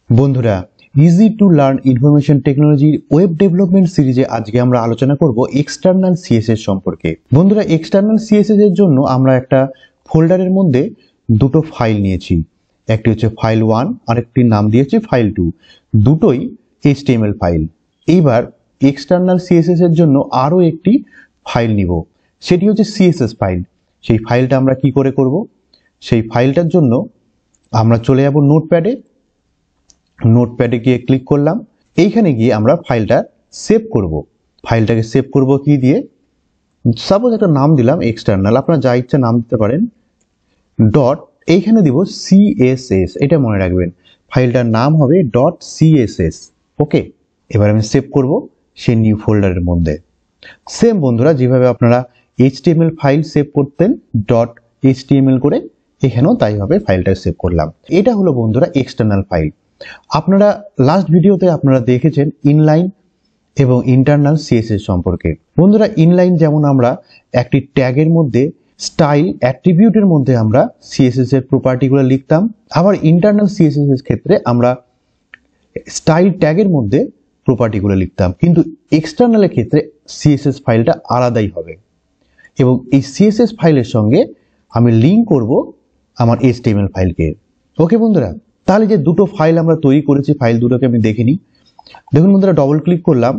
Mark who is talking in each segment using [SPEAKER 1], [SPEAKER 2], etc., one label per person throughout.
[SPEAKER 1] বন্ধুরা, easy to learn information টেকনোলজির web development সিরিজে আজকে আমরা আলোচনা করব এক্সটার্নাল সিএসএস সম্পর্কে। বন্ধুরা, এক্সটার্নাল সিএসএস এর জন্য আমরা একটা ফোল্ডারের মধ্যে দুটো ফাইল নিয়েছি। একটি হচ্ছে ফাইল 1, আরেকটির নাম দিয়েছি ফাইল 2। দুটোই HTML ফাইল। এইবার এক্সটার্নাল সিএসএস এর জন্য আরো একটি ফাইল নিব, সেটি হচ্ছে সিএসএস ফাইল। সেই ফাইলটা আমরা কি করে করব? সেই ফাইলটার জন্য আমরা চলে যাব নোটপ্যাডে গিয়ে ক্লিক করলাম। এইখানে গিয়ে আমরা ফাইলটা সেভ করব। ফাইলটাকে সেভ করব কি দিয়ে? সাপোজ একটা নাম দিলাম এক্সটার্নাল, আপনারা যা ইচ্ছা নাম দিতে পারেন। ডট, এইখানে দিব সিএসএস, এটা মনে রাখবেন, ফাইলটার নাম হবে ডট সিএসএস। ওকে, এবার আমি সেভ করব সেই নিউ ফোল্ডারের মধ্যে। সেম বন্ধুরা, যেভাবে আপনারা HTML ফাইল সেভ করতেন ডট HTML করে, এখানেও তাইভাবে ফাইলটা সেভ করলাম। এটা হলো বন্ধুরা এক্সটার্নাল ফাইল। আপনারা লাস্ট ভিডিওতে আপনারা দেখেছেন ইনলাইন এবং ইন্টারনাল সিএসএস সম্পর্কে। বন্ধুরা, ইনলাইন যেমন আমরা একটি ট্যাগের মধ্যে স্টাইল অ্যাট্রিবিউটের মধ্যে আমরা সিএসএস এর প্রপার্টিগুলো লিখতাম, আবার ইন্টারনাল সিএসএস এর ক্ষেত্রে আমরা স্টাইল ট্যাগের মধ্যে প্রপার্টিগুলো লিখতাম। কিন্তু এক্সটার্নালের ক্ষেত্রে সিএসএস ফাইলটা আলাদাই হবে এবং এই সিএসএস ফাইলের সঙ্গে আমি লিঙ্ক করব আমার HTML ফাইলকে। ওকে বন্ধুরা, তাহলে যে দুটো ফাইল আমরা তৈরি করেছি, ফাইল দুটোকে আমি দেখে নিই। দেখুন বন্ধুরা, ডবল ক্লিক করলাম,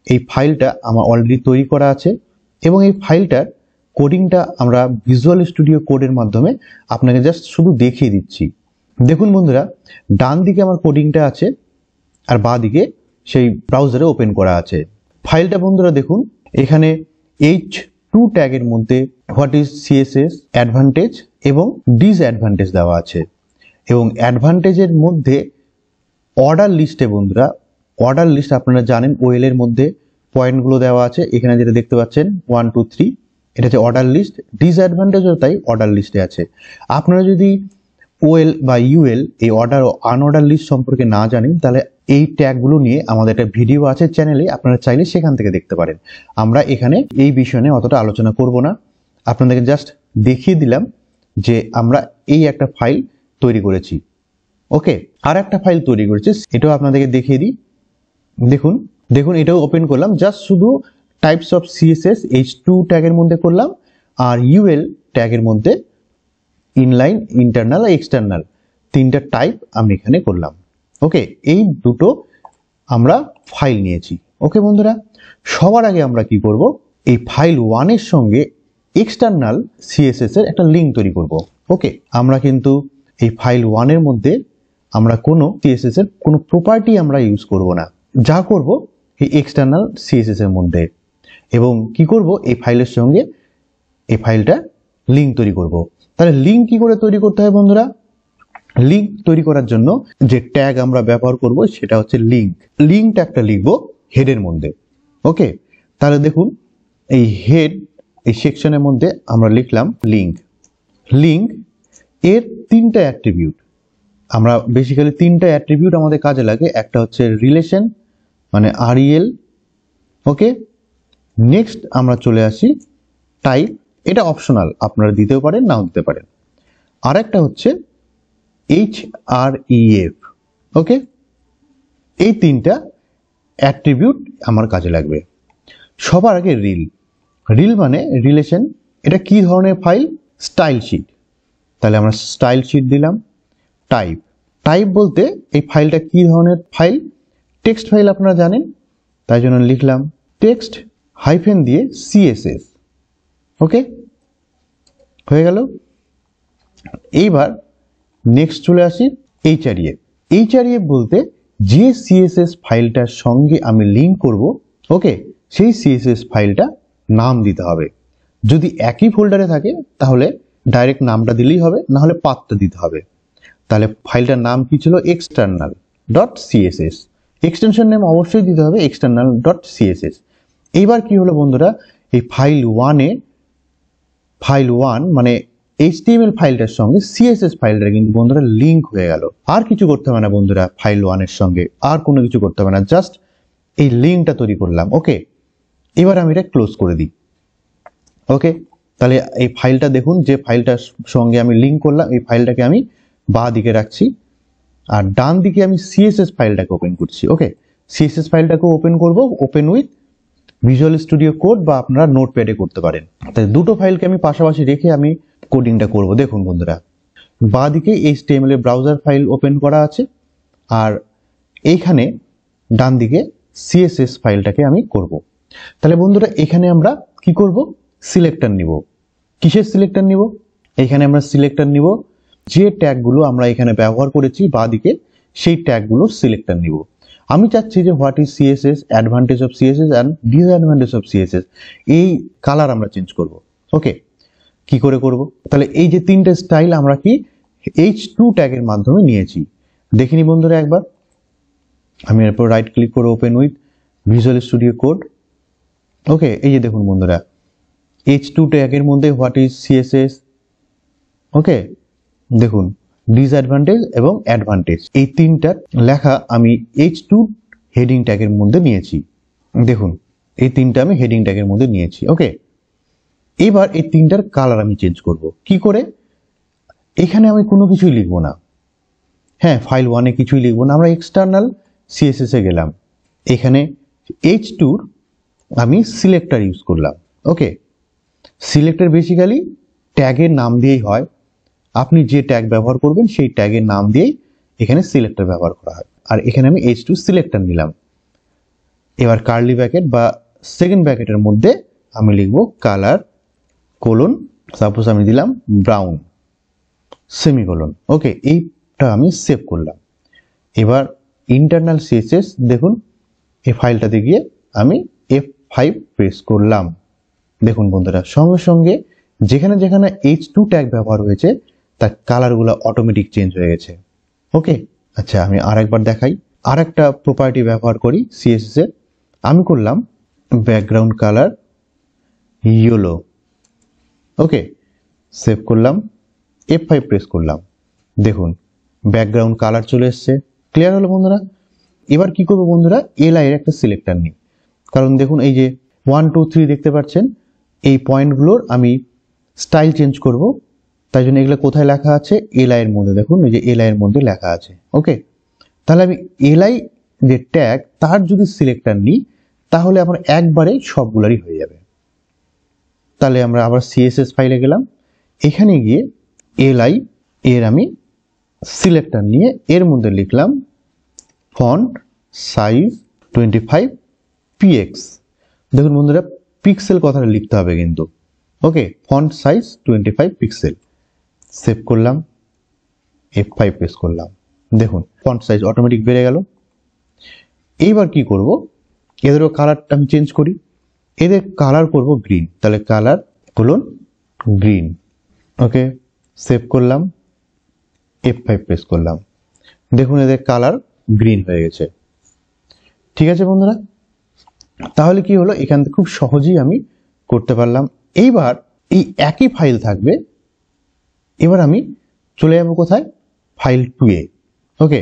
[SPEAKER 1] এই ফাইলটা আমার অলরেডি তৈরি করা আছে এবং এই ফাইলটার কোডিংটা আমরা ভিজুয়াল স্টুডিও কোডের মাধ্যমে আপনাকে জাস্ট শুধু দেখিয়ে দিচ্ছি। দেখুন বন্ধুরা, ডান দিকে আমার কোডিংটা আছে আর বাঁ দিকে সেই ব্রাউজারে ওপেন করা আছে। ফাইলটা বন্ধুরা দেখুন, এখানে H2 ট্যাগের মধ্যে হোয়াট ইজ সিএসএস, অ্যাডভান্টেজ এবং ডিসঅ্যাডভান্টেজ দেওয়া আছে এবং অ্যাডভান্টেজের মধ্যে অর্ডার লিস্টে বন্ধুরা, অর্ডার লিস্ট আপনারা জানেন ওয়েল এর মধ্যে পয়েন্টগুলো দেওয়া আছে। এখানে যেটা দেখতে পাচ্ছেন 1 2 3, এটা হচ্ছে অর্ডার লিস্ট। ডিসঅ্যাডভান্টেজও তাই অর্ডার লিস্টে আছে। আপনারা যদি ওয়েল বা ইউএল এই অর্ডার ও আনঅর্ডার লিস্ট সম্পর্কে না জানেন, তাহলে এই ট্যাগগুলো নিয়ে আমাদের একটা ভিডিও আছে চ্যানেলে, আপনারা চাইলে সেখান থেকে দেখতে পারেন। আমরা এখানে এই বিষয় নিয়ে অতটা আলোচনা করব না, আপনাদেরকে জাস্ট দেখিয়ে দিলাম যে আমরা এই একটা ফাইল তৈরি করেছি। ওকে, আর একটা ফাইল তৈরি করেছি, এটাও আপনাদেরকে দেখিয়ে দিই। দেখুন দেখুন এটাও ওপেন করলাম, জাস্ট শুধু টাইপস অফ সিএসএস H2 ট্যাগের মধ্যে করলাম আর UL ট্যাগের মধ্যে ইনলাইন, ইন্টারনাল আর এক্সটার্নাল তিনটা টাইপ আমি এখানে করলাম। ওকে, এই দুটো আমরা ফাইল নিয়েছি। ওকে বন্ধুরা, সবার আগে আমরা কি করব? এই ফাইল 1 এর সঙ্গে এক্সটার্নাল সিএসএস এর একটা লিঙ্ক তৈরি করব। ওকে, আমরা কিন্তু এই ফাইল 1 এর মধ্যে আমরা কোনো সিএসএস এর কোনো প্রপার্টি আমরা ইউজ করব না, যা করব এই এক্সটার্নাল সিএসএস এর মধ্যে। এবং কি করব? এই ফাইলের সঙ্গে এই ফাইলটা লিঙ্ক তৈরি করব। তাহলে লিঙ্ক কি করে তৈরি করতে হয় বন্ধুরা? লিঙ্ক তৈরি করার জন্য যে ট্যাগ আমরা ব্যবহার করব সেটা হচ্ছে লিঙ্ক। লিঙ্ক ট্যাগটা লিখব হেডের মধ্যে। ওকে, তাহলে দেখুন এই হেড, এই সেকশনের মধ্যে আমরা লিখলাম লিঙ্ক। লিঙ্ক এর তিনটা অ্যাট্রিবিউট, আমরা বেসিক্যালি তিনটা অ্যাট্রিবিউট আমাদের কাজে লাগে। একটা হচ্ছে রিলেশন মানে REL। ওকে, নেক্সট আমরা চলে আসি টাইপ, এটা অপশনাল, আপনারা দিতেও পারেন নাও দিতে পারেন। আর একটা হচ্ছে HREF। ওকে, এই তিনটা অ্যাট্রিবিউট আমার কাজে লাগবে। সবার আগে রিল মানে রিলেশন, এটা কি ধরনের ফাইল? স্টাইল শিট, তাহলে আমরা স্টাইল শিট দিলাম। টাইপ বলতে এই ফাইলটা কি ধরনের ফাইল? টেক্সট ফাইল, আপনারা জানেন, তাই জন্য লিখলাম টেক্সট হাইফেন দিয়ে CSS। ওকে, হয়ে গেল। এইবার নেক্সট চলে আসি HREF বলতে যে CSS ফাইলটার সঙ্গে আমি লিঙ্ক করব, ওকে, সেই CSS ফাইলটা নাম দিতে হবে। যদি একই ফোল্ডারে থাকে তাহলে ডাইরেক্ট নামটা দিলেই হবে, না হলে পাথটা দিতে হবে। তাহলে ফাইলটার নাম কি ছিল? external.css। এক্সটেনশন নেম অবশ্যই দিতে হবে external.css। এইবার কি হলো বন্ধুরা, এই ফাইল 1 মানে HTML ফাইলটার সঙ্গে CSS ফাইলটা কিন্তু বন্ধুরা লিঙ্ক হয়ে গেল। আর কিছু করতে হবে না বন্ধুরা, ফাইল 1 এর সঙ্গে আর কোনো কিছু করতে হবে না, জাস্ট এই লিঙ্কটা তৈরি করলাম। ওকে, এবার আমি এটা ক্লোজ করে দিই। ওকে, তাহলে এই ফাইলটা দেখুন, যে ফাইলটার সঙ্গে আমি লিঙ্ক করলাম এই ফাইলটাকে আমি বাঁ দিকে রাখছি আর ডান দিকে আমি সিএসএস ফাইলটাকে ওপেন করছি। ওকে, সিএসএস ফাইলটাকে ওপেন করব, open with visual studio code বা আপনারা নোটপ্যাডে করতে পারেন। তাই দুটো ফাইলকে আমি পাশাপাশি রেখে আমি কোডিংটা করব। দেখুন বন্ধুরা, বাঁ দিকে HTML এর ব্রাউজার ফাইল ওপেন করা আছে, আর এইখানে ডান দিকে সিএসএস ফাইলটাকে আমি করব। তাহলে বন্ধুরা এখানে আমরা কি করব, সিলেক্টর নিব। কিসের সিলেক্টর নিব? এখানে আমরা সিলেক্টর নিব যে ট্যাগগুলো আমরা এখানে ব্যবহার করেছি বাঁ দিকে, সেই ট্যাগগুলোর সিলেক্টর নিব। আমি চাচ্ছি যে what is CSS, advantage of CSS and disadvantage of CSS, এই কালার আমরা চেঞ্জ করব। ওকে, কি করে করব? তাহলে এই যে তিনটে স্টাইল আমরা কি H2 ট্যাগের মাধ্যমে নিয়েছি, দেখিনি বন্ধুরা একবার। আমি এরপর রাইট ক্লিক করে open with visual studio code. Okay, এই যে দেখুন বন্ধুরা, H2 ট্যাগের মধ্যে হোয়াট ইজ সিএসএস, ওকে, দেখুন ডিসঅ্যাডভান্টেজ এবং অ্যাডভান্টেজ, এই তিনটার লেখা আমি H2 হেডিং ট্যাগের মধ্যে নিয়েছি। দেখুন এই তিনটা আমি হেডিং ট্যাগের মধ্যে নিয়েছি। ওকে, এবার এই তিনটার কালার আমি চেঞ্জ করব। কি করে? এখানে আমি কোনো কিছুই লিখবো না, হ্যাঁ, ফাইল 1-এ কিছুই লিখবো না, আমরা এক্সটার্নাল সিএসএস এ গেলাম। এখানে H2 আমি সিলেক্টর ইউজ করলাম। ওকে, সিলেক্টর বেসিক্যালি ট্যাগের নাম দিয়েই হয়, আপনি যে ট্যাগ ব্যবহার করবেন সেই ট্যাগের নাম দিয়েই এখানে সিলেক্টর ব্যবহার করা হয়। আর এখানে আমি H2 সিলেক্টর নিলাম। এবার কার্লি ব্র্যাকেট বা সেকেন্ড ব্র্যাকেটের মধ্যে আমি লিখব কালার কোলন, সাপোজ আমি দিলাম ব্রাউন সেমিকোলন। ওকে, এইটা আমি সেভ করলাম। এবার ইন্টারনাল সিএসএস, দেখুন এই ফাইলটাতে গিয়ে আমি F5 প্রেস করলাম। দেখুন বন্ধুরা, সঙ্গে সঙ্গে যেখানে যেখানে H2 ট্যাগ ব্যবহার হয়েছে তার কালারগুলো অটোমেটিক চেঞ্জ হয়ে গেছে। ওকে, আচ্ছা আমি আরেকবার দেখাই, আরেকটা প্রপার্টি ব্যবহার করি সিএসএস এর। আমি করলাম ব্যাকগ্রাউন্ড কালার ইয়েলো। ওকে, সেভ করলাম, F5 প্রেস করলাম। দেখুন ব্যাকগ্রাউন্ড কালার চলে এসছে। ক্লিয়ার হলো বন্ধুরা? এবার কি করবো বন্ধুরা, LI এর একটা সিলেক্টর নিই, কারণ দেখুন এই যে 1 2 3 দেখতে পাচ্ছেন, এই পয়েন্টগুলোর আমি স্টাইল চেঞ্জ করব। তাই জন্য এগুলো কোথায় লেখা আছে? LI এর মধ্যে। দেখুন এই যে LI এর মধ্যে লেখা আছে। ওকে, তাহলে আমি LI যে ট্যাগ তার যদি সিলেক্টর নিই তাহলে আমার একবারে সবগুলারই হয়ে যাবে। তাহলে আমরা আবার CSS ফাইলে গেলাম, এখানে গিয়ে LI এর আমি সিলেক্টর নিয়ে এর মধ্যে লিখলাম ফন্ট সাইজ 25 px। দেখুন বন্ধুরা, পিক্সেল কথাটা লিখতে হবে কিন্তু। ওকে, ফন্ট সাইজ 25 পিক্সেল। সেভ করলাম, F5 প্রেস করলাম। দেখুন ফন্ট সাইজ অটোমেটিক বেড়ে গেল। এইবার কি করব, এদেরও কালারটা আমি চেঞ্জ করি, এদের কালার করব গ্রিন। তাহলে কালার কোলন গ্রিন। ওকে, সেভ করলাম, F5 প্রেস করলাম। দেখুন এদের কালার গ্রিন হয়ে গেছে। ঠিক আছে বন্ধুরা, তাহলে কি হলো, এখান থেকে খুব সহজেই আমি করতে পারলাম। এইবার এই একই ফাইল থাকবে, এবার আমি চলে যাব কোথায়, ফাইল 2-এ। ওকে,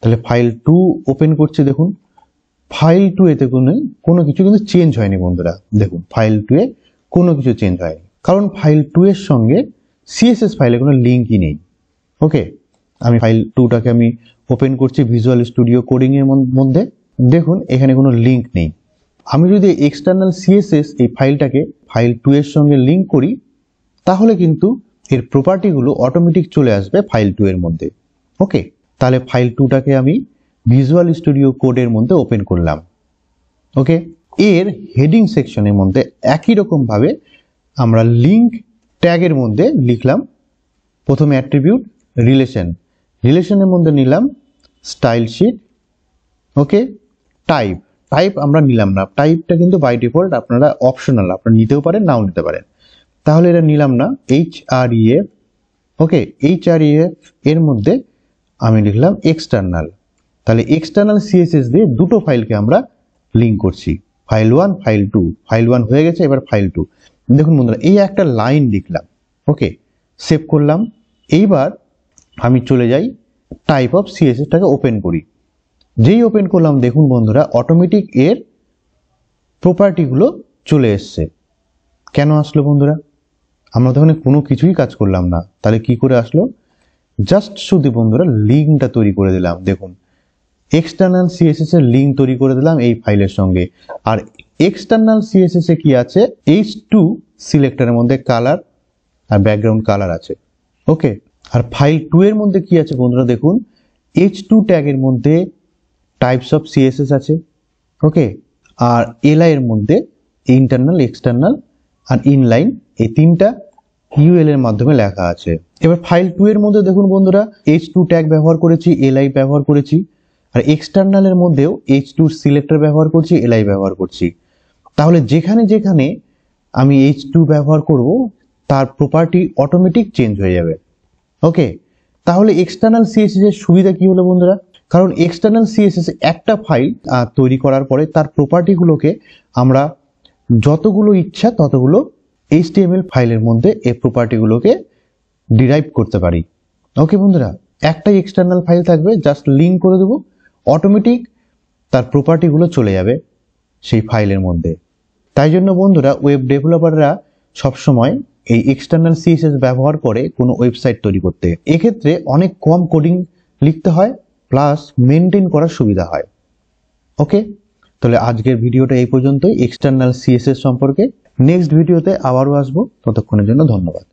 [SPEAKER 1] তাহলে ফাইল 2 ওপেন করছি। দেখুন ফাইল 2-এতে কোনো কিছু কিন্তু চেঞ্জ হয়নি বন্ধুরা। দেখুন ফাইল 2-এ কোনো কিছু চেঞ্জ হয়নি, কারণ ফাইল 2 এর সঙ্গে সিএসএস ফাইলে কোনো লিঙ্কই নেই। ওকে, আমি ফাইল 2টাকে আমি ওপেন করছি ভিজুয়াল স্টুডিও কোডিং এর মধ্যে। দেখুন এখানে কোনো লিঙ্ক নেই। আমি যদি এক্সটার্নাল সিএসএস এই ফাইলটাকে ফাইল 2 এর সঙ্গে লিঙ্ক করি তাহলে কিন্তু এর প্রপার্টিগুলো অটোমেটিক চলে আসবে ফাইল 2 এর মধ্যে। ওকে, তাহলে ফাইল 2টাকে আমি ভিজুয়াল স্টুডিও কোডের মধ্যে ওপেন করলাম। ওকে, এর হেডিং সেকশনের মধ্যে একই রকম ভাবে আমরা লিঙ্ক ট্যাগের মধ্যে লিখলাম প্রথমে অ্যাট্রিবিউট রিলেশন, রিলেশনের মধ্যে নিলাম স্টাইল শিট। ওকে, টাইপ আমরা নিলাম না, টাইপটা কিন্তু বাই ডিফল্ট আপনারা অপশনাল, আপনারা নিতেও পারেন নাও নিতে পারেন। তাহলে এটা নিলাম না, href। ওকে, href এর মধ্যে আমি লিখলাম এক্সটার্নাল। তাহলে এক্সটার্নাল সিএসএস দিয়ে দুটো ফাইলকে আমরা লিঙ্ক করছি, ফাইল 1 ফাইল 2। ফাইল 1 হয়ে গেছে, এবার ফাইল 2। দেখুন বন্ধুরা, এই একটা লাইন লিখলাম। ওকে, সেভ করলাম। এইবার আমি চলে যাই টাইপ অফ সিএসএসটাকে ওপেন করি। যেই ওপেন করলাম দেখুন বন্ধুরা, অটোমেটিক এর প্রপার্টিগুলো চলে এসছে। কেন আসলো বন্ধুরা? আমরা তো এখানে কোনো কিছুই কাজ করলাম না, তাহলে কি করে আসলো? জাস্ট শুধু বন্ধুরা লিঙ্কটা তৈরি করে দিলাম। দেখুন এক্সটার্নাল সিএসএস এর লিঙ্ক তৈরি করে দিলাম এই ফাইলের সঙ্গে। আর এক্সটার্নাল সিএসএস এ কি আছে, H2 সিলেক্টরের মধ্যে কালার আর ব্যাকগ্রাউন্ড কালার আছে। ওকে, আর ফাইল 2 এর মধ্যে কি আছে বন্ধুরা, দেখুন H2 ট্যাগের মধ্যে টাইপস অফ সিএসএস আছে। ওকে, আর এলআই এর মধ্যে ইন্টারনাল, এক্সটার্নাল আর ইনলাইন এই তিনটা ইউএল এর মাধ্যমে লেখা আছে। এবার ফাইল 2 এর মধ্যে দেখুন বন্ধুরা H2 ট্যাগ ব্যবহার করেছি, এলআই ব্যবহার করেছি, আর এক্সটার্নাল এর মধ্যেও H2 সিলেক্টর ব্যবহার করছি, এলআই ব্যবহার করছি। তাহলে যেখানে যেখানে আমি H2 ব্যবহার করব তার প্রপার্টি অটোমেটিক চেঞ্জ হয়ে যাবে। ওকে, তাহলে এক্সটার্নাল সিএসএস এর সুবিধা কি হলো বন্ধুরা, কারণ এক্সটার্নাল সিএসএস একটা ফাইল তৈরি করার পরে তার প্রপার্টিগুলোকে আমরা যতগুলো ইচ্ছা ততগুলো HTML ফাইলের মধ্যে এই প্রপার্টিগুলোকে ডিরাইভ করতে পারি। ওকে বন্ধুরা, একটাই এক্সটার্নাল ফাইল থাকবে, জাস্ট লিঙ্ক করে দেবো, অটোমেটিক তার প্রপার্টিগুলো চলে যাবে সেই ফাইলের মধ্যে। তাই জন্য বন্ধুরা ওয়েব ডেভেলপাররা সবসময় এই এক্সটার্নাল সিএসএস ব্যবহার করে কোনো ওয়েবসাইট তৈরি করতে। এক্ষেত্রে অনেক কম কোডিং লিখতে হয়, প্লাস মেনটেন করার সুবিধা হয়। ওকে, তাহলে আজকের ভিডিওটা এই পর্যন্তই এক্সটার্নাল সিএসএস সম্পর্কে। নেক্সট ভিডিওতে আবারও আসবো, ততক্ষণের জন্য ধন্যবাদ।